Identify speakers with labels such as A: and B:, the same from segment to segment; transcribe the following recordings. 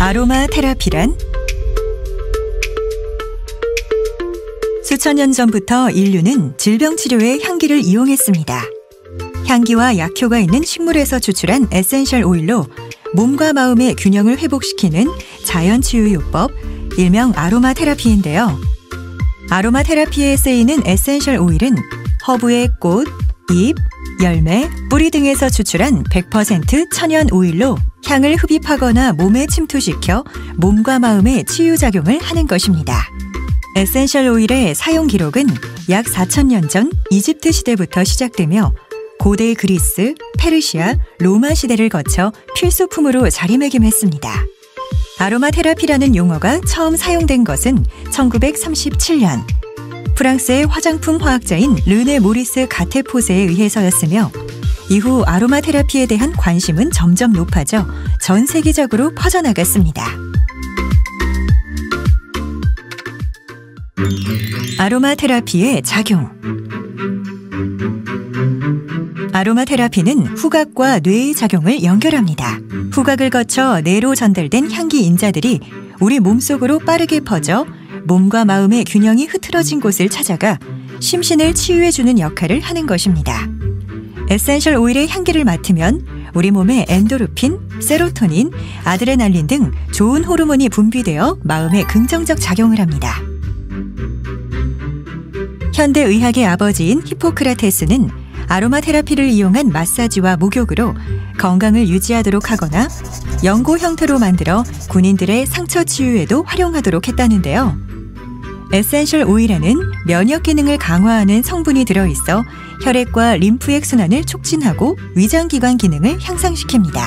A: 아로마 테라피란? 수천 년 전부터 인류는 질병 치료에 향기를 이용했습니다. 향기와 약효가 있는 식물에서 추출한 에센셜 오일로 몸과 마음의 균형을 회복시키는 자연 치유요법, 일명 아로마 테라피인데요. 아로마 테라피에 쓰이는 에센셜 오일은 허브의 꽃, 잎, 열매, 뿌리 등에서 추출한 100% 천연 오일로 향을 흡입하거나 몸에 침투시켜 몸과 마음의 치유작용을 하는 것입니다. 에센셜 오일의 사용 기록은 약 4,000년 전 이집트 시대부터 시작되며 고대 그리스, 페르시아, 로마 시대를 거쳐 필수품으로 자리매김했습니다. 아로마 테라피라는 용어가 처음 사용된 것은 1937년 프랑스의 화장품 화학자인 르네 모리스 가테포세에 의해서였으며 이후 아로마 테라피에 대한 관심은 점점 높아져 전 세계적으로 퍼져나갔습니다. 아로마 테라피의 작용. 아로마 테라피는 후각과 뇌의 작용을 연결합니다. 후각을 거쳐 뇌로 전달된 향기 인자들이 우리 몸속으로 빠르게 퍼져 몸과 마음의 균형이 흐트러진 곳을 찾아가 심신을 치유해주는 역할을 하는 것입니다. 에센셜 오일의 향기를 맡으면 우리 몸에 엔도르핀, 세로토닌, 아드레날린 등 좋은 호르몬이 분비되어 마음에 긍정적 작용을 합니다. 현대의학의 아버지인 히포크라테스는 아로마 테라피를 이용한 마사지와 목욕으로 건강을 유지하도록 하거나 연고 형태로 만들어 군인들의 상처 치유에도 활용하도록 했다는데요. 에센셜 오일에는 면역 기능을 강화하는 성분이 들어있어 혈액과 림프액 순환을 촉진하고 위장기관 기능을 향상시킵니다.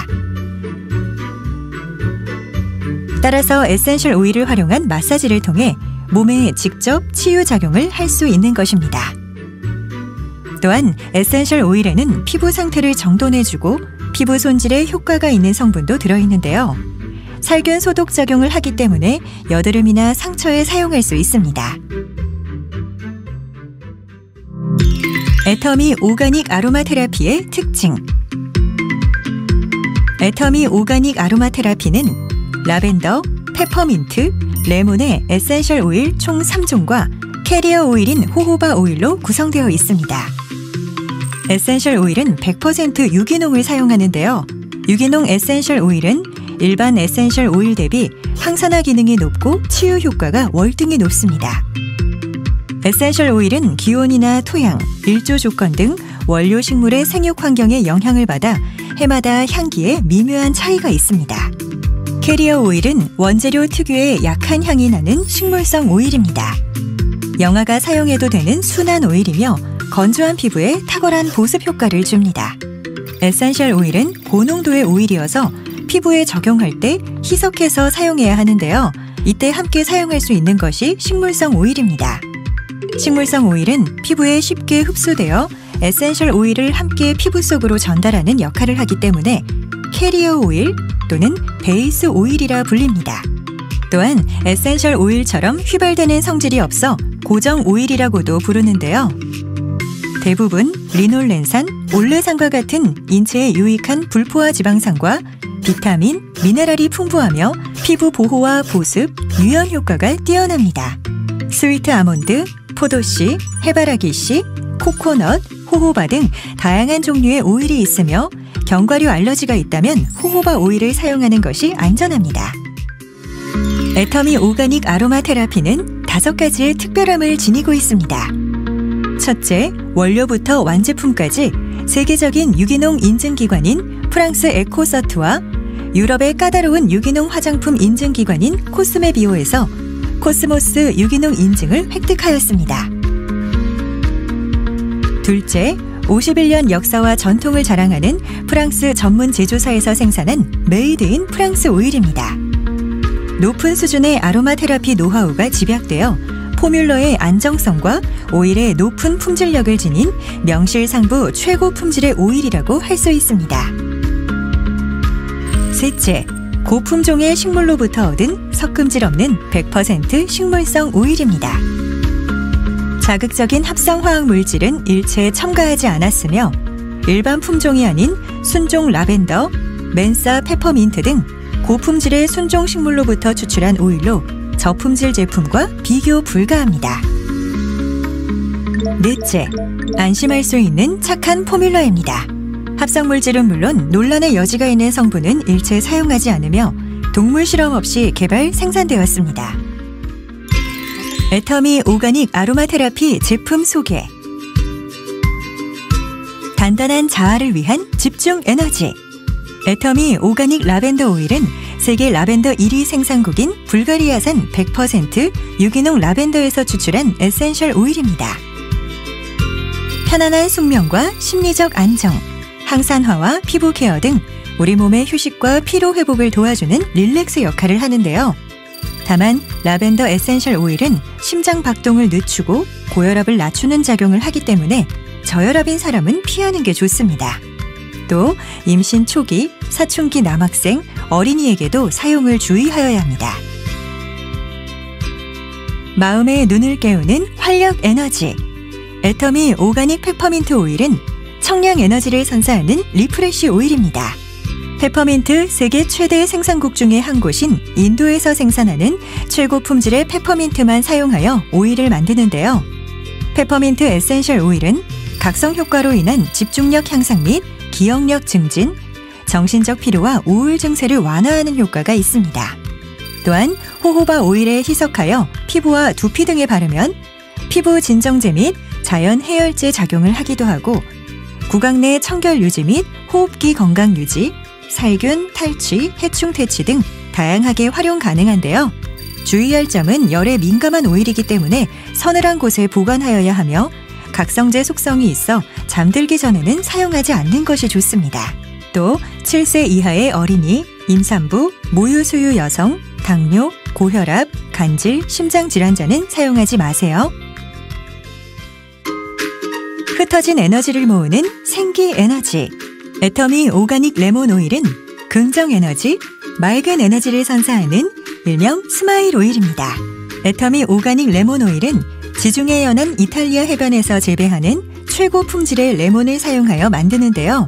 A: 따라서 에센셜 오일을 활용한 마사지를 통해 몸에 직접 치유작용을 할 수 있는 것입니다. 또한 에센셜 오일에는 피부 상태를 정돈해주고 피부 손질에 효과가 있는 성분도 들어있는데요. 살균 소독 작용을 하기 때문에 여드름이나 상처에 사용할 수 있습니다. 애터미 오가닉 아로마 테라피의 특징. 애터미 오가닉 아로마 테라피는 라벤더, 페퍼민트, 레몬의 에센셜 오일 총 3종과 캐리어 오일인 호호바 오일로 구성되어 있습니다. 에센셜 오일은 100% 유기농을 사용하는데요. 유기농 에센셜 오일은 일반 에센셜 오일 대비 항산화 기능이 높고 치유 효과가 월등히 높습니다. 에센셜 오일은 기온이나 토양, 일조 조건 등 원료 식물의 생육 환경에 영향을 받아 해마다 향기에 미묘한 차이가 있습니다. 캐리어 오일은 원재료 특유의 약한 향이 나는 식물성 오일입니다. 영아가 사용해도 되는 순한 오일이며 건조한 피부에 탁월한 보습 효과를 줍니다. 에센셜 오일은 고농도의 오일이어서 피부에 적용할 때 희석해서 사용해야 하는데요. 이때 함께 사용할 수 있는 것이 식물성 오일입니다. 식물성 오일은 피부에 쉽게 흡수되어 에센셜 오일을 함께 피부 속으로 전달하는 역할을 하기 때문에 캐리어 오일 또는 베이스 오일이라 불립니다. 또한 에센셜 오일처럼 휘발되는 성질이 없어 고정 오일이라고도 부르는데요. 대부분 리놀렌산, 올레산과 같은 인체에 유익한 불포화 지방산과 비타민, 미네랄이 풍부하며 피부 보호와 보습, 유연 효과가 뛰어납니다. 스위트 아몬드, 포도씨, 해바라기씨, 코코넛, 호호바 등 다양한 종류의 오일이 있으며 견과류 알러지가 있다면 호호바 오일을 사용하는 것이 안전합니다. 애터미 오가닉 아로마 테라피는 5가지의 특별함을 지니고 있습니다. 첫째, 원료부터 완제품까지 세계적인 유기농 인증기관인 프랑스 에코서트와 유럽의 까다로운 유기농 화장품 인증기관인 코스메비오에서 코스모스 유기농 인증을 획득하였습니다. 둘째, 51년 역사와 전통을 자랑하는 프랑스 전문 제조사에서 생산한 메이드 인 프랑스 오일입니다. 높은 수준의 아로마 테라피 노하우가 집약되어 포뮬러의 안정성과 오일의 높은 품질력을 지닌 명실상부 최고 품질의 오일이라고 할 수 있습니다. 셋째, 고품종의 식물로부터 얻은 섞음질 없는 100% 식물성 오일입니다. 자극적인 합성 화학 물질은 일체에 첨가하지 않았으며 일반 품종이 아닌 순종 라벤더, 맨사 페퍼민트 등 고품질의 순종식물로부터 추출한 오일로 저품질 제품과 비교 불가합니다. 넷째, 안심할 수 있는 착한 포뮬러입니다. 합성물질은 물론 논란의 여지가 있는 성분은 일체 사용하지 않으며 동물 실험 없이 개발 생산되었습니다. 애터미 오가닉 아로마 테라피 제품 소개. 단단한 자아를 위한 집중 에너지. 애터미 오가닉 라벤더 오일은 세계 라벤더 1위 생산국인 불가리아산 100% 유기농 라벤더에서 추출한 에센셜 오일입니다. 편안한 숙면과 심리적 안정, 항산화와 피부 케어 등 우리 몸의 휴식과 피로 회복을 도와주는 릴렉스 역할을 하는데요. 다만 라벤더 에센셜 오일은 심장 박동을 늦추고 고혈압을 낮추는 작용을 하기 때문에 저혈압인 사람은 피하는 게 좋습니다. 또 임신 초기, 사춘기 남학생, 어린이에게도 사용을 주의하여야 합니다. 마음의 눈을 깨우는 활력 에너지. 애터미 오가닉 페퍼민트 오일은 청량 에너지를 선사하는 리프레쉬 오일입니다. 페퍼민트 세계 최대 생산국 중의 한 곳인 인도에서 생산하는 최고 품질의 페퍼민트만 사용하여 오일을 만드는데요. 페퍼민트 에센셜 오일은 각성 효과로 인한 집중력 향상 및 기억력 증진, 정신적 피로와 우울 증세를 완화하는 효과가 있습니다. 또한 호호바 오일에 희석하여 피부와 두피 등에 바르면 피부 진정제 및 자연 해열제 작용을 하기도 하고 구강 내 청결 유지 및 호흡기 건강 유지, 살균, 탈취, 해충 퇴치 등 다양하게 활용 가능한데요. 주의할 점은 열에 민감한 오일이기 때문에 서늘한 곳에 보관하여야 하며 각성제 속성이 있어 잠들기 전에는 사용하지 않는 것이 좋습니다. 또 7세 이하의 어린이, 임산부, 모유 수유 여성, 당뇨, 고혈압, 간질, 심장질환자는 사용하지 마세요. 흩어진 에너지를 모으는 생기 에너지. 애터미 오가닉 레몬 오일은 긍정 에너지, 맑은 에너지를 선사하는 일명 스마일 오일입니다. 애터미 오가닉 레몬 오일은 지중해 연안 이탈리아 해변에서 재배하는 최고 품질의 레몬을 사용하여 만드는데요.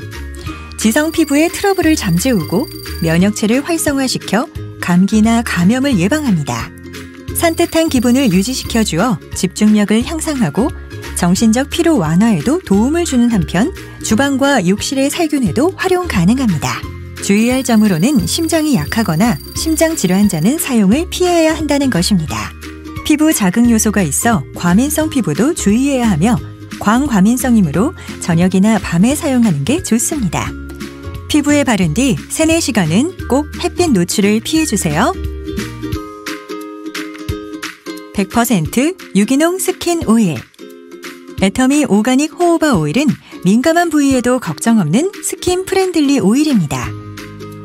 A: 지성 피부의 트러블을 잠재우고 면역체를 활성화시켜 감기나 감염을 예방합니다. 산뜻한 기분을 유지시켜주어 집중력을 향상하고 정신적 피로 완화에도 도움을 주는 한편 주방과 욕실의 살균에도 활용 가능합니다. 주의할 점으로는 심장이 약하거나 심장질환자는 사용을 피해야 한다는 것입니다. 피부 자극 요소가 있어 과민성 피부도 주의해야 하며 광과민성이므로 저녁이나 밤에 사용하는 게 좋습니다. 피부에 바른 뒤 3-4시간은 꼭 햇빛 노출을 피해주세요. 100% 유기농 스킨 오일. 애터미 오가닉 호호바 오일은 민감한 부위에도 걱정 없는 스킨 프렌들리 오일입니다.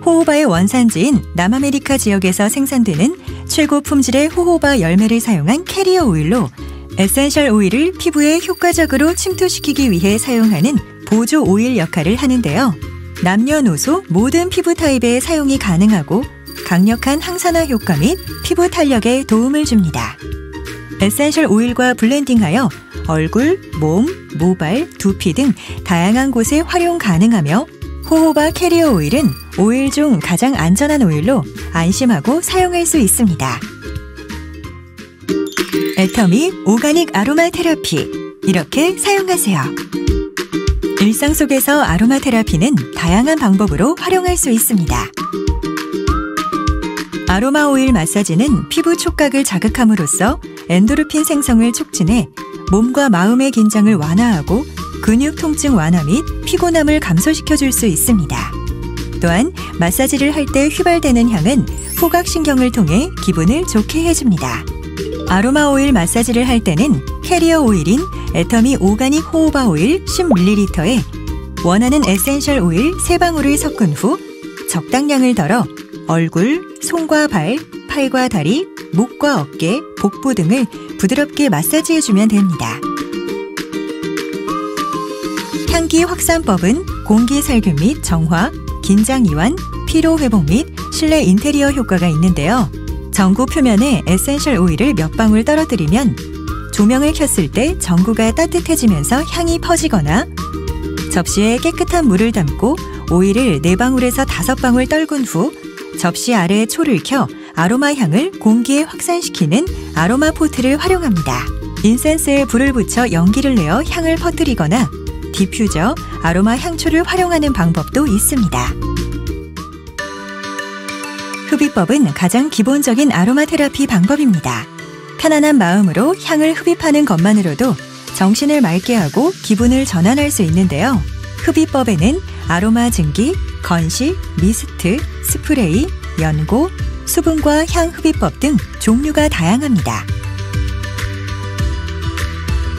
A: 호호바의 원산지인 남아메리카 지역에서 생산되는 최고 품질의 호호바 열매를 사용한 캐리어 오일로 에센셜 오일을 피부에 효과적으로 침투시키기 위해 사용하는 보조 오일 역할을 하는데요. 남녀노소 모든 피부 타입에 사용이 가능하고 강력한 항산화 효과 및 피부 탄력에 도움을 줍니다. 에센셜 오일과 블렌딩하여 얼굴, 몸, 모발, 두피 등 다양한 곳에 활용 가능하며 호호바 캐리어 오일은 오일 중 가장 안전한 오일로 안심하고 사용할 수 있습니다. 애터미 오가닉 아로마 테라피, 이렇게 사용하세요. 일상 속에서 아로마 테라피는 다양한 방법으로 활용할 수 있습니다. 아로마 오일 마사지는 피부 촉각을 자극함으로써 엔도르핀 생성을 촉진해 몸과 마음의 긴장을 완화하고 근육 통증 완화 및 피곤함을 감소시켜줄 수 있습니다. 또한 마사지를 할 때 휘발되는 향은 후각신경을 통해 기분을 좋게 해줍니다. 아로마 오일 마사지를 할 때는 캐리어 오일인 애터미 오가닉 호호바 오일 10ml에 원하는 에센셜 오일 3방울을 섞은 후 적당량을 덜어 얼굴, 손과 발, 팔과 다리, 목과 어깨, 복부 등을 부드럽게 마사지해주면 됩니다. 향기 확산법은 공기 살균 및 정화, 긴장 이완, 피로 회복 및 실내 인테리어 효과가 있는데요. 전구 표면에 에센셜 오일을 몇 방울 떨어뜨리면 조명을 켰을 때 전구가 따뜻해지면서 향이 퍼지거나 접시에 깨끗한 물을 담고 오일을 4방울에서 5방울 떨군 후 접시 아래에 초를 켜 아로마 향을 공기에 확산시키는 아로마 포트를 활용합니다. 인센스에 불을 붙여 연기를 내어 향을 퍼뜨리거나 디퓨저, 아로마 향초를 활용하는 방법도 있습니다. 흡입법은 가장 기본적인 아로마 테라피 방법입니다. 편안한 마음으로 향을 흡입하는 것만으로도 정신을 맑게 하고 기분을 전환할 수 있는데요. 흡입법에는 아로마 증기, 건식, 미스트, 스프레이, 연고, 수분과 향 흡입법 등 종류가 다양합니다.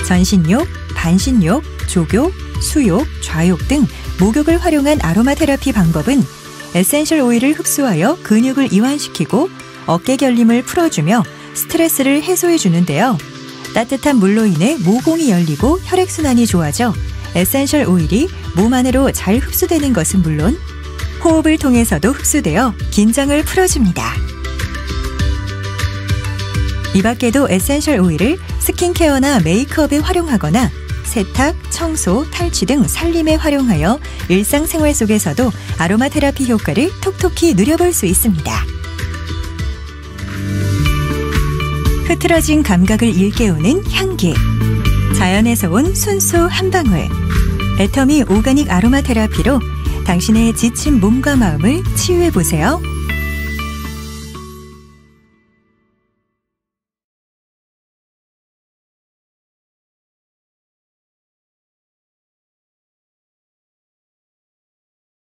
A: 전신욕, 반신욕, 족욕, 수욕, 좌욕 등 목욕을 활용한 아로마 테라피 방법은 에센셜 오일을 흡수하여 근육을 이완시키고 어깨 결림을 풀어주며 스트레스를 해소해 주는데요. 따뜻한 물로 인해 모공이 열리고 혈액순환이 좋아져 에센셜 오일이 몸 안으로 잘 흡수되는 것은 물론 호흡을 통해서도 흡수되어 긴장을 풀어줍니다. 이 밖에도 에센셜 오일을 스킨케어나 메이크업에 활용하거나 세탁, 청소, 탈취 등 살림에 활용하여 일상생활 속에서도 아로마 테라피 효과를 톡톡히 누려볼 수 있습니다. 흐트러진 감각을 일깨우는 향기, 자연에서 온 순수 한 방울, 애터미 오가닉 아로마 테라피로 당신의 지친 몸과 마음을 치유해보세요.